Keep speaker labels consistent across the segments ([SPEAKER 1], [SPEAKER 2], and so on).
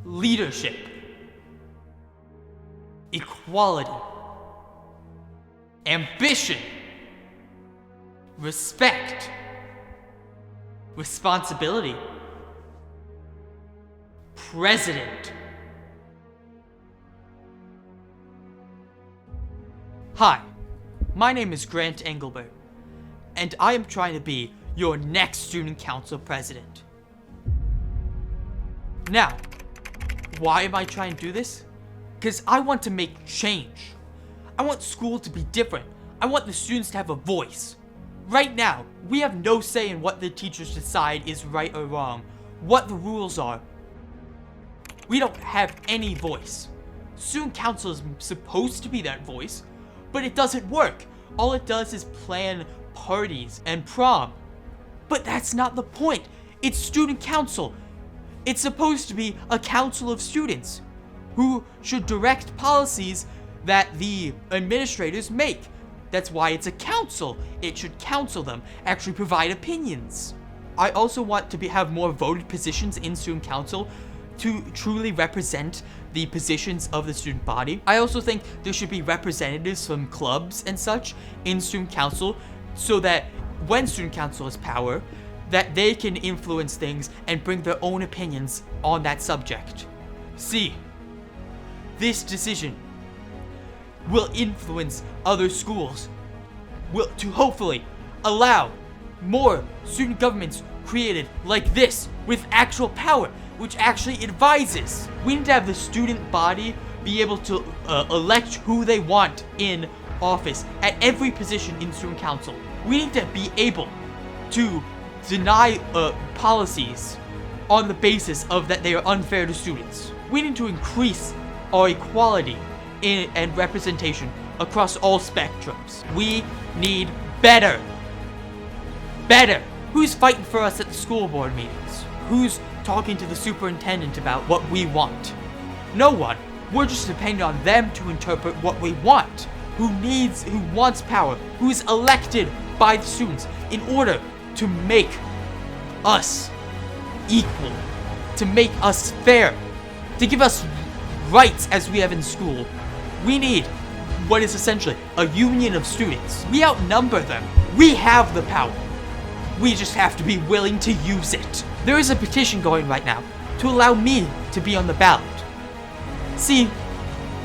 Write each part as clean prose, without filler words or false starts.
[SPEAKER 1] leadership, equality, ambition, respect, responsibility, president. Hi, my name is Grant Engelbert, and I am trying to be your next student council president. Now, why am I trying to do this? Because I want to make change. I want school to be different. I want the students to have a voice. Right now, we have no say in what the teachers decide is right or wrong, what the rules are. We don't have any voice. Student council is supposed to be that voice, but it doesn't work. All it does is plan parties and prom. But that's not the point. It's student council. It's supposed to be a council of students who should direct policies that the administrators make. That's why it's a council. It should counsel them, actually provide opinions. I also want to have more voted positions in student council to truly represent the positions of the student body. I also think there should be representatives from clubs and such in student council so that when student council has power, that they can influence things and bring their own opinions on that subject. See, this decision will influence other schools, to hopefully allow more student governments created like this with actual power, which actually advises. We need to have the student body be able to elect who they want in office at every position in student council. We need to be able to deny policies on the basis of that they are unfair to students. We need to increase our equality and representation across all spectrums. We need better. Better. Who's fighting for us at the school board meetings? Who's talking to the superintendent about what we want? No one. We're just depending on them to interpret what we want. Who wants power? Who's elected by the students in order to make us equal, to make us fair, to give us rights as we have in school. We need what is essentially a union of students. We outnumber them. We have the power. We just have to be willing to use it. There is a petition going right now to allow me to be on the ballot. See,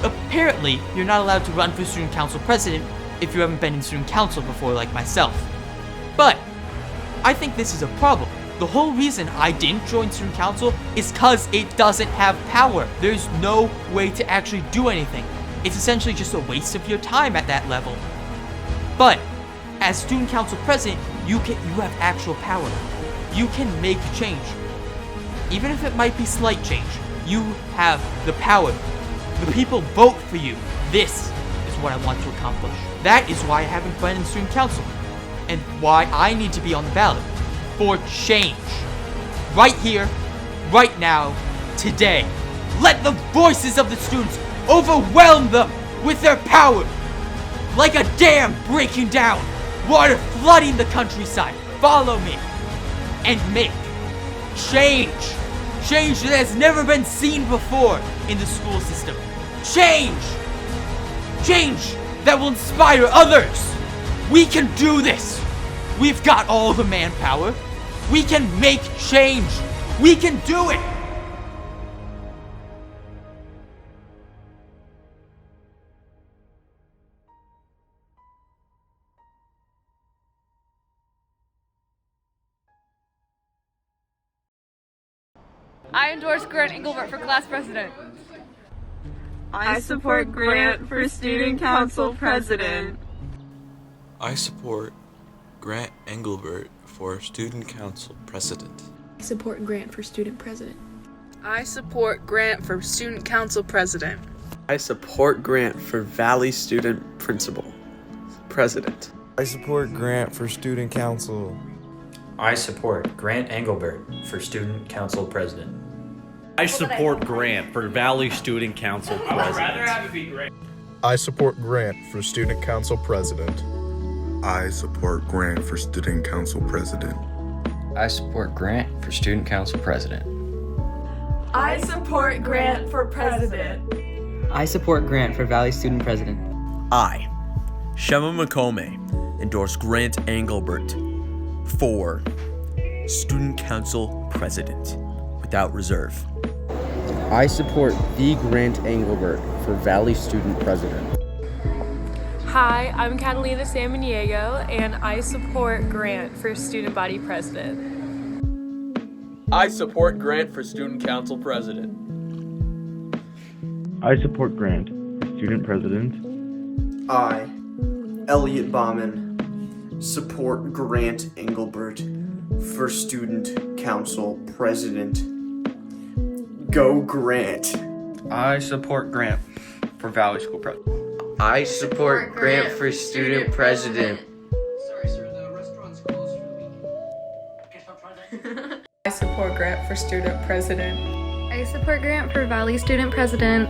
[SPEAKER 1] apparently you're not allowed to run for student council president if you haven't been in student council before, like myself. But I think this is a problem. The whole reason I didn't join student council is because it doesn't have power. There's no way to actually do anything. It's essentially just a waste of your time at that level. But as student council president, you have actual power. You can make change. Even if it might be slight change, you have the power. The people vote for you. This is what I want to accomplish. That is why I haven't been in student council, and why I need to be on the ballot for change. Right here, right now, today. Let the voices of the students overwhelm them with their power. Like a dam breaking down, water flooding the countryside. Follow me and make change. Change that has never been seen before in the school system. Change. Change that will inspire others. We can do this. We've got all the manpower. We can make change. We can do it.
[SPEAKER 2] I endorse Grant Engelbert for class president.
[SPEAKER 3] I support Grant for student council president.
[SPEAKER 4] I support Grant Engelbert for student council president.
[SPEAKER 5] I support Grant for student president.
[SPEAKER 6] I support Grant for student council president.
[SPEAKER 7] I support Grant for Valley student principal president.
[SPEAKER 8] I support Grant for student council.
[SPEAKER 9] I support Grant Engelbert for student council president.
[SPEAKER 10] I support Grant for Valley Student Council President.
[SPEAKER 11] I would rather have it be Grant.
[SPEAKER 12] I support Grant for Student Council President.
[SPEAKER 13] I support Grant for Student Council President.
[SPEAKER 14] I support Grant for Student Council President.
[SPEAKER 3] I support Grant for president.
[SPEAKER 11] I support Grant for Valley Student President.
[SPEAKER 14] I, Shema McComay, endorse Grant Engelbert for Student Council President without reserve.
[SPEAKER 7] I support the Grant Engelbert for Valley Student President.
[SPEAKER 15] Hi, I'm Catalina Samaniego, and I support Grant for Student Body President.
[SPEAKER 16] I support Grant for Student Council President.
[SPEAKER 17] I support Grant for Student President.
[SPEAKER 7] I, Elliot Bauman, support Grant Engelbert for Student Council President. Go Grant!
[SPEAKER 11] I support Grant for Valley School President.
[SPEAKER 18] I support Grant for Student President.
[SPEAKER 19] Sorry, sir, the restaurant's closed for the week. Guess I'll try that.
[SPEAKER 3] I support Grant for student president.
[SPEAKER 2] I support Grant for Valley Student President.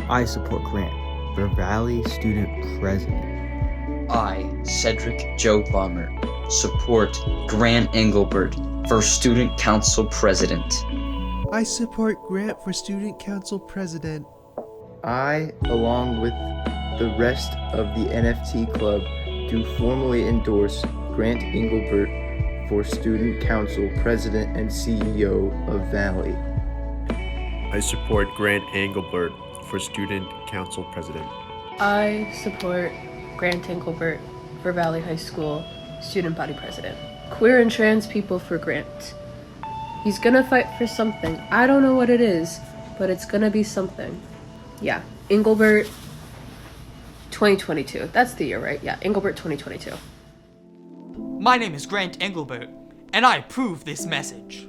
[SPEAKER 11] I support Grant for Valley Student President.
[SPEAKER 18] I, Cedric Joe Bummer, support Grant Engelbert for Student Council President.
[SPEAKER 20] I support Grant for Student Council President.
[SPEAKER 21] I, along with the rest of the NFT Club, do formally endorse Grant Engelbert for Student Council President and CEO of Valley.
[SPEAKER 22] I support Grant Engelbert for Student Council President.
[SPEAKER 23] I support Grant Engelbert for Valley High School Student Body President. Queer and trans people for Grant. He's gonna fight for something. I don't know what it is, but it's gonna be something. Yeah, Engelbert 2022. That's the year, right? Yeah, Engelbert 2022.
[SPEAKER 1] My name is Grant Engelbert, and I approve this message.